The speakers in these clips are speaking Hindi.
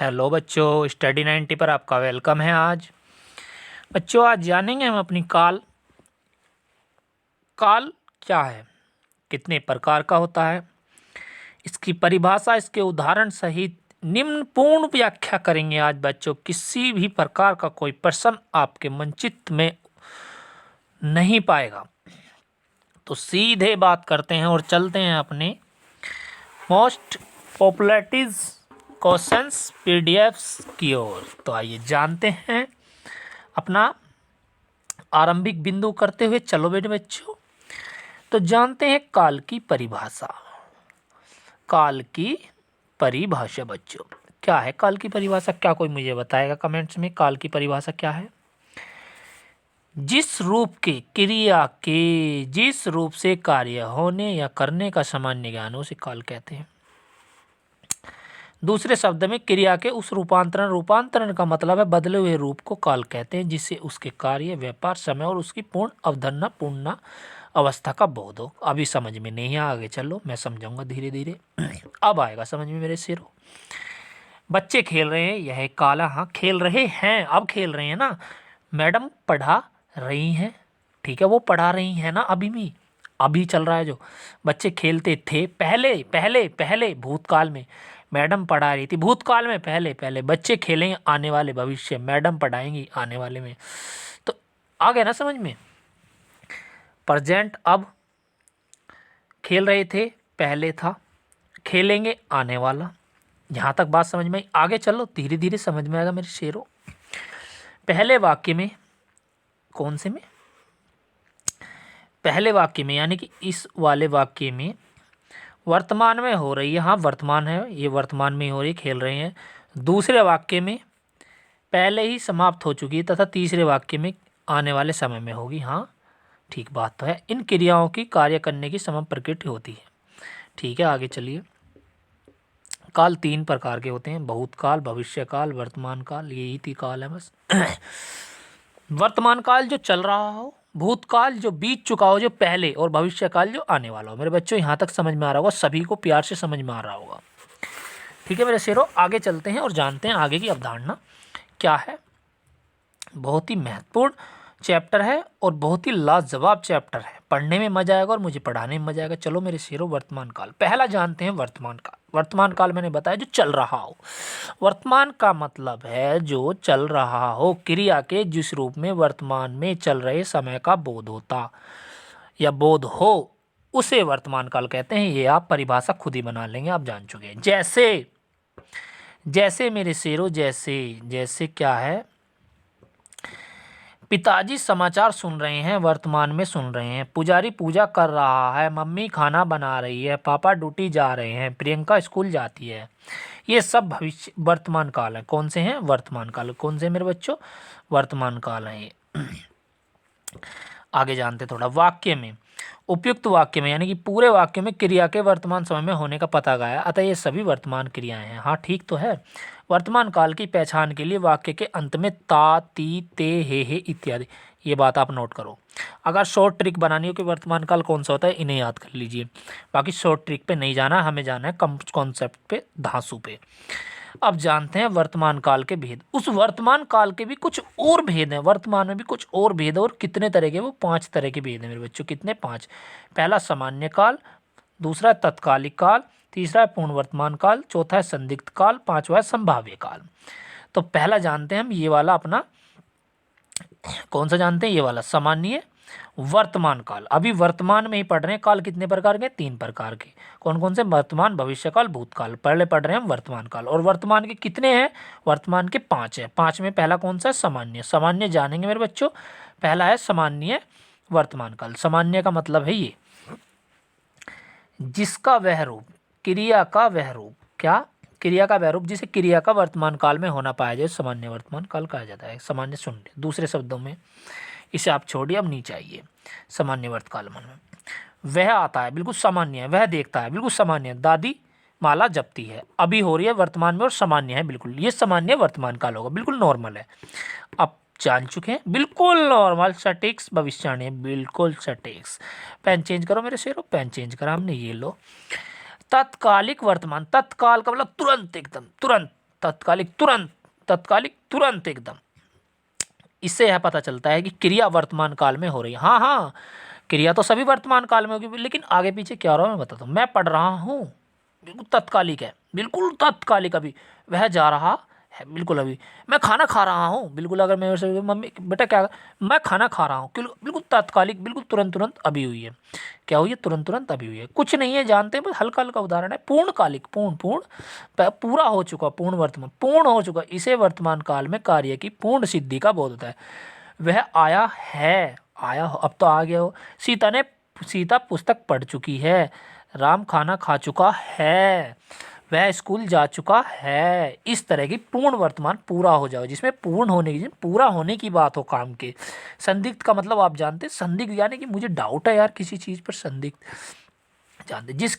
हेलो बच्चों, स्टडी 90 पर आपका वेलकम है। आज बच्चों जानेंगे हम अपनी काल। काल क्या है, कितने प्रकार का होता है, इसकी परिभाषा, इसके उदाहरण सहित निम्न पूर्ण व्याख्या करेंगे आज बच्चों। किसी भी प्रकार का कोई प्रश्न आपके मनचित्त में नहीं पाएगा। तो सीधे बात करते हैं और चलते हैं अपने मोस्ट पॉपुलरिटीज क्वेश्चंस पीडीएफ्स की ओर। तो आइए जानते हैं अपना आरंभिक बिंदु करते हुए। चलो बेटे बच्चों, तो जानते हैं काल की परिभाषा। काल की परिभाषा बच्चों क्या है? काल की परिभाषा क्या कोई मुझे बताएगा कमेंट्स में? काल की परिभाषा क्या है? जिस रूप के क्रिया के जिस रूप से कार्य होने या करने का सामान्य ज्ञान उसे काल कहते हैं। दूसरे शब्द में क्रिया के उस रूपांतरण का मतलब है बदले हुए रूप को काल कहते हैं, जिससे उसके कार्य, व्यापार, समय और उसकी पूर्ण अवधारणा, पूर्ण अवस्था का बोध हो। अभी समझ में नहीं है, आगे चलो मैं समझाऊंगा धीरे धीरे। अब आएगा समझ में मेरे शेरों। बच्चे खेल रहे हैं, यह काला, हाँ खेल रहे हैं, अब खेल रहे हैं ना। मैडम पढ़ा रही हैं, ठीक है, वो पढ़ा रही हैं ना, अभी चल रहा है जो। बच्चे खेलते थे पहले पहले पहले भूतकाल में, मैडम पढ़ा रही थी भूतकाल में पहले पहले। बच्चे खेलेंगे आने वाले भविष्य, मैडम पढ़ाएंगी आने वाले में। तो आ गया ना समझ में। प्रेजेंट अब, खेल रहे थे पहले था, खेलेंगे आने वाला। यहाँ तक बात समझ में आई? आगे चलो धीरे धीरे समझ में आएगा मेरे शेरों। पहले वाक्य में, कौन से में? पहले वाक्य में, यानी कि इस वाले वाक्य में वर्तमान में हो रही है, हाँ वर्तमान है, ये वर्तमान में हो रही है, खेल रहे हैं। दूसरे वाक्य में पहले ही समाप्त हो चुकी है, तथा तीसरे वाक्य में आने वाले समय में होगी। हाँ ठीक बात तो है। इन क्रियाओं की कार्य करने की समय प्रकृति होती है। ठीक है, आगे चलिए। काल 3 प्रकार के होते हैं: भूतकाल, भविष्यकाल, वर्तमान काल। यही 3 काल है बस। वर्तमान काल जो चल रहा हो, भूतकाल जो बीत चुका हो, जो पहले, और भविष्यकाल जो आने वाला हो। मेरे बच्चों यहाँ तक समझ में आ रहा होगा, सभी को प्यार से समझ में आ रहा होगा। ठीक है मेरे शेरों, आगे चलते हैं और जानते हैं आगे की अवधारणा क्या है। बहुत ही महत्वपूर्ण चैप्टर है और बहुत ही लाजवाब चैप्टर है। पढ़ने में मजा आएगा और मुझे पढ़ाने में मजा आएगा। चलो मेरे शेरों, वर्तमान काल पहला जानते हैं। वर्तमान काल, वर्तमान काल मैंने बताया जो चल रहा हो। वर्तमान का मतलब है जो चल रहा हो, क्रिया के जिस रूप में वर्तमान में चल रहे समय का बोध होता या बोध हो, उसे वर्तमान काल कहते हैं। ये आप परिभाषा खुद ही बना लेंगे, आप जान चुके हैं। जैसे जैसे मेरे शेरों, जैसे जैसे क्या है, पिताजी समाचार सुन रहे हैं, वर्तमान में सुन रहे हैं। पुजारी पूजा कर रहा है, मम्मी खाना बना रही है, पापा ड्यूटी जा रहे हैं, प्रियंका स्कूल जाती है। ये सब भविष्य वर्तमान काल है। कौन से हैं? वर्तमान काल। कौन से मेरे बच्चों? वर्तमान काल है ये। आगे जानते थोड़ा। वाक्य में, उपयुक्त वाक्य में, यानी कि पूरे वाक्य में क्रिया के वर्तमान समय में होने का पता गाया, अतः ये सभी वर्तमान क्रियाएं हैं। हाँ ठीक तो है। वर्तमान काल की पहचान के लिए वाक्य के अंत में ता, ती, ते, हे इत्यादि, ये बात आप नोट करो। अगर शॉर्ट ट्रिक बनानी हो कि वर्तमान काल कौन सा होता है, इन्हें याद कर लीजिए। बाकी शॉर्ट ट्रिक पे नहीं जाना, हमें जाना है कम कॉन्सेप्ट पे, धांसू पे। अब जानते हैं वर्तमान काल के भेद। उस वर्तमान काल के भी कुछ और भेद हैं, वर्तमान में भी कुछ और भेद। और कितने तरह के? वो 5 तरह के भेद हैं मेरे बच्चों। कितने? 5। पहला सामान्य काल, दूसरा तत्कालिक काल, तीसरा है पूर्ण वर्तमान काल, चौथा है संदिग्ध काल, पांचवा है संभाव्य काल। तो पहला जानते हैं हम ये वाला अपना, कौन सा जानते हैं? ये वाला सामान्य वर्तमान काल। अभी वर्तमान में ही पढ़ रहे हैं। काल कितने प्रकार के? 3 प्रकार के। कौन कौन से? वर्तमान, भविष्यकाल, भूतकाल। पहले पढ़ रहे हैं हम वर्तमान काल। और वर्तमान के कितने हैं? वर्तमान के 5 हैं। 5 में पहला कौन सा है? सामान्य। सामान्य जानेंगे मेरे बच्चों। पहला है सामान्य वर्तमान काल। सामान्य का मतलब है ये, जिसका वह रूप, क्रिया का वह रूप, क्या? क्रिया का वह रूप जिसे क्रिया का वर्तमान काल में होना पाया जाए, सामान्य वर्तमान काल कहा जाता है। सामान्य सुन ले, दूसरे शब्दों में इसे आप छोड़िए, अब नीचे आइए। सामान्य वर्तकाल में वह आता है, बिल्कुल सामान्य है। वह देखता है, बिल्कुल सामान्य है। दादी माला जपती है, अभी हो रही है वर्तमान में और सामान्य है, बिल्कुल ये सामान्य वर्तमान काल होगा, बिल्कुल नॉर्मल है। अब जान चुके हैं, बिल्कुल नॉर्मल सटीक्स भविष्यवाणी, बिल्कुल सटीक्स। पेन चेंज करो मेरे शेरों, पेन चेंज करा हमने, ये लो। तत्कालिक वर्तमान, तत्काल का मतलब तुरंत, एकदम तुरंत। तत्कालिक, तुरंत, तत्कालिक, तुरंत एकदम। इससे यह पता चलता है कि क्रिया वर्तमान काल में हो रही है। हाँ हाँ, क्रिया तो सभी वर्तमान काल में होगी, लेकिन आगे पीछे क्या हो रहा है मैं बताता हूँ। मैं पढ़ रहा हूँ, बिल्कुल तत्कालिक है, बिल्कुल तत्कालिक। अभी वह जा रहा है, बिल्कुल अभी। मैं खाना खा रहा हूँ, बिल्कुल। अगर मेरे से मम्मी बेटा क्या, मैं खाना खा रहा हूँ, बिल्कुल तत्कालिक, बिल्कुल तुरंत तुरंत अभी हुई है। क्या हुई है? तुरंत तुरंत अभी हुई है। कुछ नहीं है, जानते हैं, बस हल्का हल्का उदाहरण है। पूर्णकालिक, पूर्ण, पूरा हो चुका, पूर्ण वर्तमान, पूर्ण हो चुका, इसे वर्तमान काल में कार्य की पूर्ण सिद्धि का बोध होता है। वह आया है, आया हो, अब तो आ गया हो। सीता पुस्तक पढ़ चुकी है। राम खाना खा चुका है। वह स्कूल जा चुका है। इस तरह की पूर्ण वर्तमान पूरा हो जाओ, जिसमें पूर्ण होने की, पूरा होने की बात हो काम के। संदिग्ध का मतलब आप जानते हैं, संदिग्ध यानी कि मुझे डाउट है यार किसी चीज़ पर, संदिग्ध जानते। जिस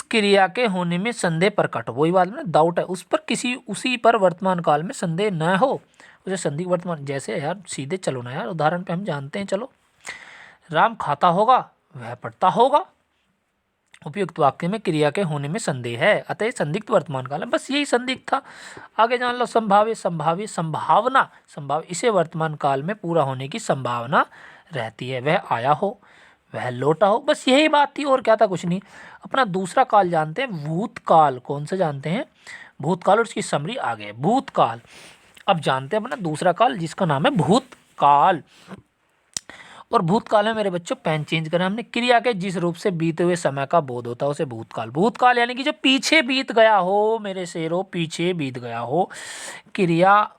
क्रिया के होने में संदेह प्रकट हो, वही बात में डाउट है, उस पर किसी, उसी पर वर्तमान काल में संदेह न हो, उसे संदिग्ध वर्तमान। जैसे यार सीधे चलो ना यार, उदाहरण पे हम जानते हैं, चलो। राम खाता होगा, वह पढ़ता होगा। उपयुक्त वाक्य में क्रिया के होने में संदेह है, अतः संदिग्ध वर्तमान काल है। बस यही संदिग्ध था। आगे जान लो। संभाव्य, संभावना, इसे वर्तमान काल में पूरा होने की संभावना रहती है। वह आया हो, वह लौटा हो, बस यही बात थी, और क्या था? कुछ नहीं। अपना दूसरा काल जानते हैं, भूतकाल। कौन सा जानते हैं? भूतकाल। और उसकी समरी आगे, भूतकाल। अब जानते हैं अपना दूसरा काल, जिसका नाम है भूतकाल। और भूतकाल में मेरे बच्चों पेन चेंज करें हमने, क्रिया के जिस रूप से बीते हुए समय का बोध होता है उसे भूतकाल। भूतकाल यानी कि जो पीछे बीत गया हो, मेरे शेरों, पीछे बीत गया हो। क्रिया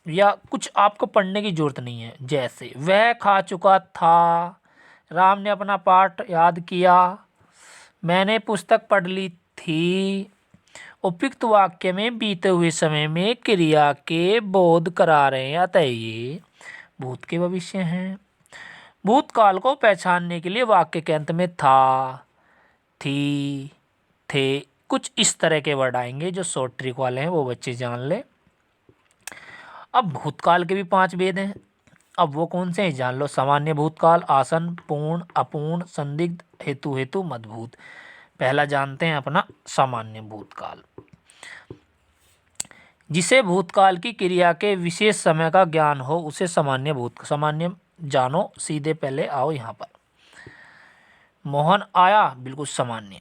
या कुछ आपको पढ़ने की जरूरत नहीं है। जैसे वह खा चुका था, राम ने अपना पाठ याद किया, मैंने पुस्तक पढ़ ली थी। उपयुक्त वाक्य में बीते हुए समय में क्रिया के बोध करा रहे हैं, अतः ये भूत के भविष्य हैं। भूतकाल को पहचानने के लिए वाक्य के अंत में था, थी, थे, कुछ इस तरह के वर्ड आएंगे जो शॉर्ट ट्रिक वाले हैं, वो बच्चे जान ले। अब भूतकाल के भी 5 भेद हैं। अब वो कौन से हैं जान लो। सामान्य भूतकाल, आसन, पूर्ण, अपूर्ण, संदिग्ध, हेतु मदभूत। पहला जानते हैं अपना सामान्य भूतकाल। जिसे भूतकाल की क्रिया के विशेष समय का ज्ञान हो उसे सामान्य जानो। सीधे पहले आओ यहाँ पर। मोहन आया, बिल्कुल सामान्य।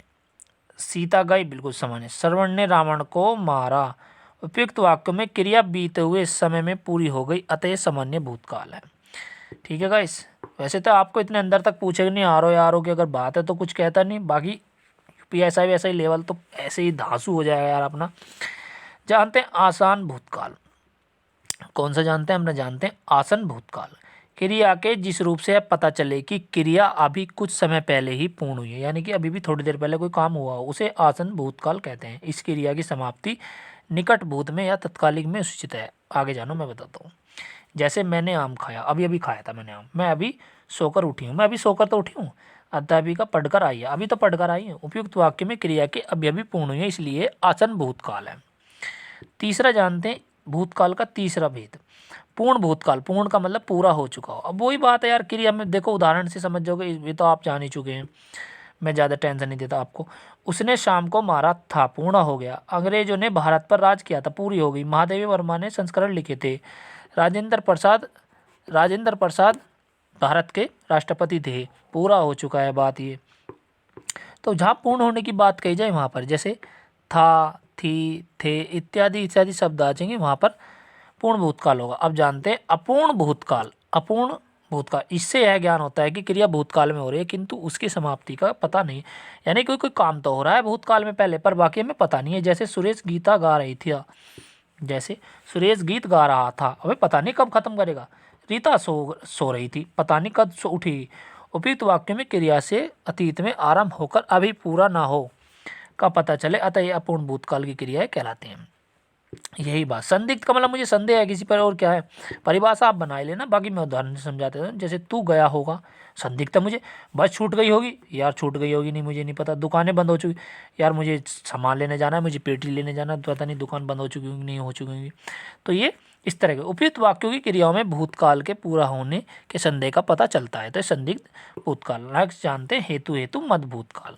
सीता गई, बिल्कुल सामान्य। श्रवण ने रावण को मारा। उपयुक्त वाक्य में क्रिया बीते हुए समय में पूरी हो गई, अतः सामान्य भूतकाल है। ठीक है गाइस। वैसे तो आपको इतने अंदर तक पूछे नहीं, आर ओ की अगर बात है तो कुछ कहता नहीं, बाकी यूपीएसआई वैसा ही लेवल तो ऐसे ही धांसू हो जाएगा यार अपना। जानते हैं आसान भूतकाल। कौन सा जानते हैं? हमने जानते हैं आसन भूतकाल। क्रिया के जिस रूप से पता चले कि क्रिया अभी कुछ समय पहले ही पूर्ण हुई है, यानी कि अभी भी थोड़ी देर पहले कोई काम हुआ हो, उसे आसन भूतकाल कहते हैं। इस क्रिया की समाप्ति निकट भूत में या तत्कालिक में सूचित है। आगे जानो, मैं बताता हूँ। जैसे मैंने आम खाया, अभी अभी खाया था मैंने आम। मैं अभी सोकर उठी हूँ, मैं अभी सोकर तो उठी हूँ। अध्यापिका पढ़कर आई है, अभी तो पढ़कर आई है। उपयुक्त वाक्य में क्रिया के अभी अभी पूर्ण हुई है, इसलिए आसन भूतकाल है। तीसरा जानते हैं भूतकाल का तीसरा भेद, पूर्ण भूतकाल। पूर्ण का मतलब पूरा हो चुका हो। अब वही बात है यार, क्रिया में देखो उदाहरण से समझ जाओगे, ये तो आप जान ही चुके हैं, मैं ज़्यादा टेंशन नहीं देता आपको। उसने शाम को मारा था, पूर्ण हो गया। अंग्रेजों ने भारत पर राज किया था, पूरी हो गई। महादेवी वर्मा ने संस्करण लिखे थे। राजेंद्र प्रसाद भारत के राष्ट्रपति थे, पूरा हो चुका है बात ये। तो जहाँ पूर्ण होने की बात कही जाए वहाँ पर जैसे था, थी, थे इत्यादि इत्यादि शब्द आ जाएंगे, वहाँ पर पूर्ण भूतकाल होगा। अब जानते हैं अपूर्ण भूतकाल। अपूर्ण भूतकाल, इससे यह ज्ञान होता है कि क्रिया भूतकाल में हो रही है किंतु उसकी समाप्ति का पता नहीं, यानी कोई काम तो हो रहा है भूतकाल में पहले, पर बाकी हमें पता नहीं है। जैसे सुरेश गीत गा रहा था, हमें पता नहीं कब खत्म करेगा। रीता सो रही थी, पता नहीं कब उठी। उपयुक्त वाक्य में क्रिया से अतीत में आरंभ होकर अभी पूरा ना हो का पता चले, अतः ये अपूर्ण भूतकाल की क्रियाएं कहलाती हैं। यही बात। संदिग्ध का मतलब मुझे संदेह है किसी पर, और क्या है परिभाषा आप बना लेना, बाकी मैं उदाहरण से समझाते हूँ। जैसे तू गया होगा, संदिग्ध है मुझे, बस छूट गई होगी यार, छूट गई होगी नहीं मुझे नहीं पता। दुकानें बंद हो चुकी यार, मुझे सामान लेने जाना है, मुझे पेटी लेने जाना है, पता नहीं दुकान बंद हो चुकी होगी नहीं हो चुकी होगी। तो ये इस तरह के उपयुक्त वाक्यों की क्रियाओं में भूतकाल के पूरा होने के संदेह का पता चलता है। तो संदिग्ध भूतकाल। नेक्स्ट जानते हैं हेतु हेतु मत भूतकाल।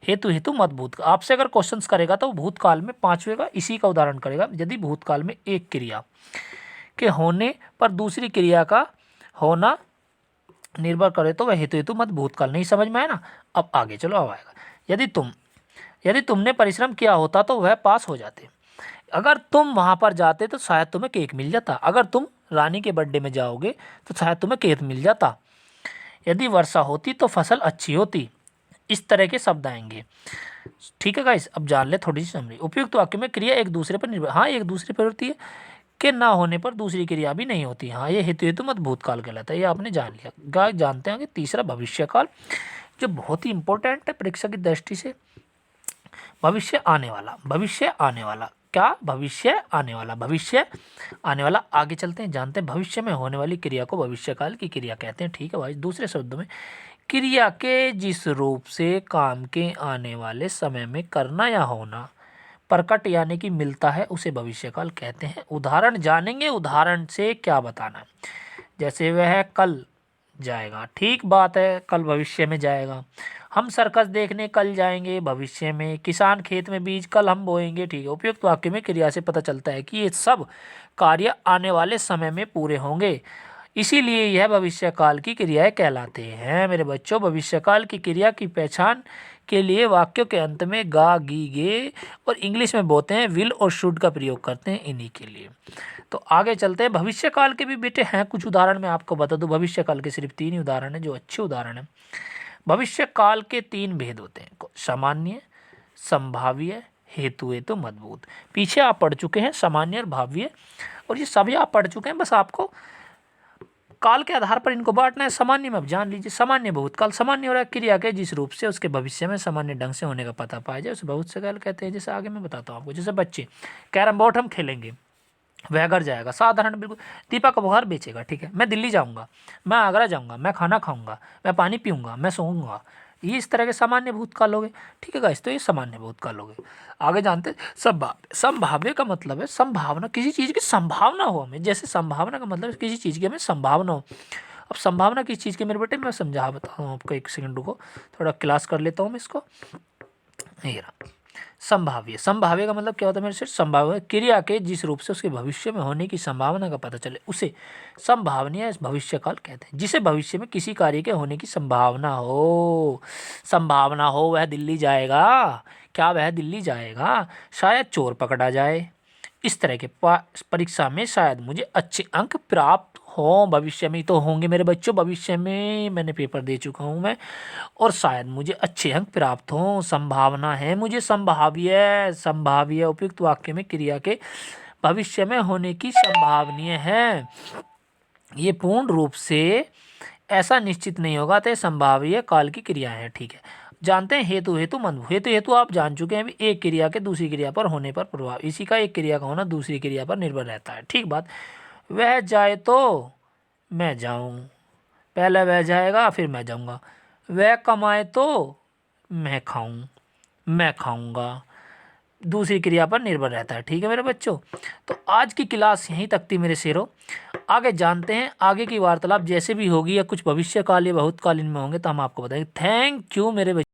हेतु हेतु मत भूतकाल। आपसे अगर क्वेश्चंस करेगा तो भूतकाल में 5वें का इसी का उदाहरण करेगा। यदि भूतकाल में एक क्रिया के होने पर दूसरी क्रिया का होना निर्भर करे तो वह हेतु हेतु मत भूतकाल। नहीं समझ में आया ना? अब आगे चलो, अब आएगा। यदि तुमने परिश्रम किया होता तो वह पास हो जाते। अगर तुम वहाँ पर जाते तो शायद तुम्हें केक मिल जाता। अगर तुम रानी के बर्थडे में जाओगे तो शायद तुम्हें केक मिल जाता। यदि वर्षा होती तो फसल अच्छी होती। इस तरह के शब्द आएंगे। ठीक है गाइस, अब जान ले थोड़ी सी समझ। उपयुक्त वाक्य में क्रिया एक दूसरे पर निर्भर, हाँ एक दूसरे पर होती है, के ना होने पर दूसरी क्रिया भी नहीं होती। हाँ ये हेतु हेतु मत भूतकाल कहलाता है। ये आपने जान लिया। जानते हैं कि तीसरा भविष्यकाल, जो बहुत ही इंपॉर्टेंट है परीक्षा की दृष्टि से। भविष्य आने वाला, भविष्य आने वाला, क्या? भविष्य आने वाला, भविष्य आने वाला। आगे चलते हैं, जानते हैं भविष्य में होने वाली क्रिया को भविष्यकाल की क्रिया कहते हैं। ठीक है भाई, दूसरे शब्दों में क्रिया के जिस रूप से काम के आने वाले समय में करना या होना प्रकट यानी कि मिलता है उसे भविष्यकाल कहते हैं। उदाहरण जानेंगे, उदाहरण से क्या बताना। जैसे वह कल जाएगा, ठीक बात है, कल भविष्य में जाएगा। हम सर्कस देखने कल जाएंगे, भविष्य में। किसान खेत में बीज कल हम बोएंगे, ठीक है। उपयुक्त वाक्य में क्रिया से पता चलता है कि ये सब कार्य आने वाले समय में पूरे होंगे, इसीलिए यह भविष्यकाल की क्रियाएं कहलाते हैं। मेरे बच्चों, भविष्यकाल की क्रिया की पहचान के लिए वाक्यों के अंत में गा, गी, गे और इंग्लिश में बोलते हैं विल और शुड का प्रयोग करते हैं इन्हीं के लिए। तो आगे चलते हैं। भविष्यकाल के भी बेटे हैं कुछ उदाहरण, मैं आपको बता दूं। भविष्यकाल के सिर्फ 3 ही उदाहरण हैं जो अच्छे उदाहरण हैं। भविष्यकाल के 3 भेद होते हैं, सामान्य, संभाव्य, हेतु हेतु मजबूत। पीछे आप पढ़ चुके हैं सामान्य और भाव्य, और ये सभी आप पढ़ चुके हैं। बस आपको काल के आधार पर इनको बांटना है। सामान्य में अब जान लीजिए, सामान्य भूतकाल। सामान्य हो रहा है क्रिया के जिस रूप से उसके भविष्य में सामान्य ढंग से होने का पता पाया जाए उसे भविष्यकाल कहते हैं। जैसे आगे मैं बताता हूँ आपको। जैसे बच्चे कैरम बोर्ड हम खेलेंगे, वह घर जाएगा, साधारण बिल्कुल। दीपक बुखार बेचेगा, ठीक है। मैं दिल्ली जाऊँगा, मैं आगरा जाऊँगा, मैं खाना खाऊँगा, मैं पानी पीऊँगा, मैं सोऊँगा। ये इस तरह के सामान्य भूतकाल हो गए, ठीक है गाइस। तो ये सामान्य भूतकाल हो गए। आगे जानते हैं संभाव्य। संभाव्य का मतलब है संभावना, किसी चीज़ की संभावना हो हमें। जैसे संभावना का मतलब किसी चीज़ की हमें संभावना हो। अब संभावना किस चीज़ की मेरे बेटे, मैं समझा बताता हूँ आपको, एक सेकंड रुको, थोड़ा क्लास कर लेता हूँ मैं इसको। ये रहा संभाव्य। संभाव्य का मतलब क्या होता है मेरे से? संभाव्य क्रिया के जिस रूप से उसके भविष्य में होने की संभावना का पता चले उसे संभावनीय भविष्यकाल कहते हैं। जिसे भविष्य में किसी कार्य के होने की संभावना हो, संभावना हो वह दिल्ली जाएगा। क्या वह दिल्ली जाएगा? शायद चोर पकड़ा जाए। इस तरह के परीक्षा में शायद मुझे अच्छे अंक प्राप्त हो। भविष्य में तो होंगे मेरे बच्चों, भविष्य में मैंने पेपर दे चुका हूँ मैं, और शायद मुझे अच्छे अंक प्राप्त हों। संभावना है मुझे संभाव्य। संभाव्य उपयुक्त वाक्य में क्रिया के भविष्य में होने की संभावनीय है। ये पूर्ण रूप से ऐसा निश्चित नहीं होगा, तो संभाव्य काल की क्रियाएं हैं, ठीक है। जानते हैं हेतु हेतु मत। हेतु हेतु आप जान चुके हैं अभी, एक क्रिया के दूसरी क्रिया पर होने पर प्रभाव, इसी का एक क्रिया का होना दूसरी क्रिया पर निर्भर रहता है, ठीक बात। वह जाए तो मैं जाऊं, पहले वह जाएगा फिर मैं जाऊंगा। वह कमाए तो मैं खाऊं, मैं खाऊंगा, दूसरी क्रिया पर निर्भर रहता है, ठीक है मेरे बच्चों। तो आज की क्लास यहीं तक थी मेरे शेरों। आगे जानते हैं, आगे की वार्तालाप जैसे भी होगी या कुछ भविष्यकाल या बहुतकालीन में होंगे तो हम आपको बताएंगे। थैंक यू मेरे बच्चों।